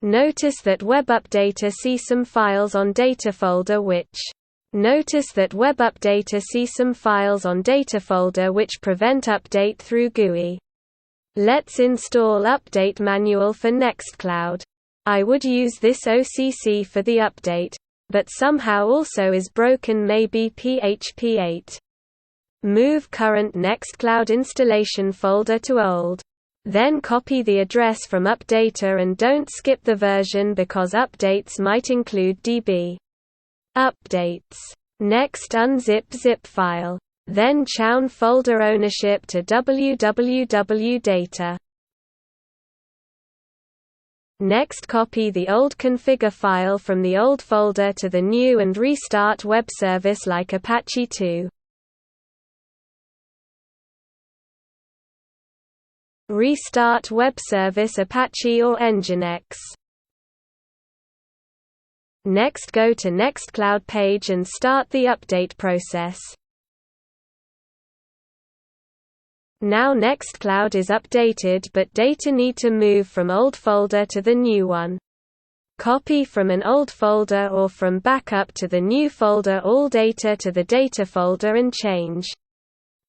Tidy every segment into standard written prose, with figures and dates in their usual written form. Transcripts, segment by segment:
Notice that Web Updater sees some files on data folder which prevent update through GUI. Let's install Update Manual for Nextcloud. I would use this OCC for the update, but somehow also is broken, maybe PHP 8. Move current Nextcloud installation folder to old. Then copy the address from Updater and don't skip the version because updates might include DB updates. Next unzip zip file. Then chown folder ownership to www.data. Next copy the old configure file from the old folder to the new and restart web service like Apache 2. Restart web service Apache or Nginx. Next go to Nextcloud page and start the update process. Now Nextcloud is updated but data need to move from old folder to the new one. Copy from an old folder or from backup to the new folder all data to the data folder and change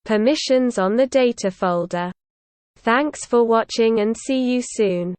permissions on the data folder. Thanks for watching and see you soon.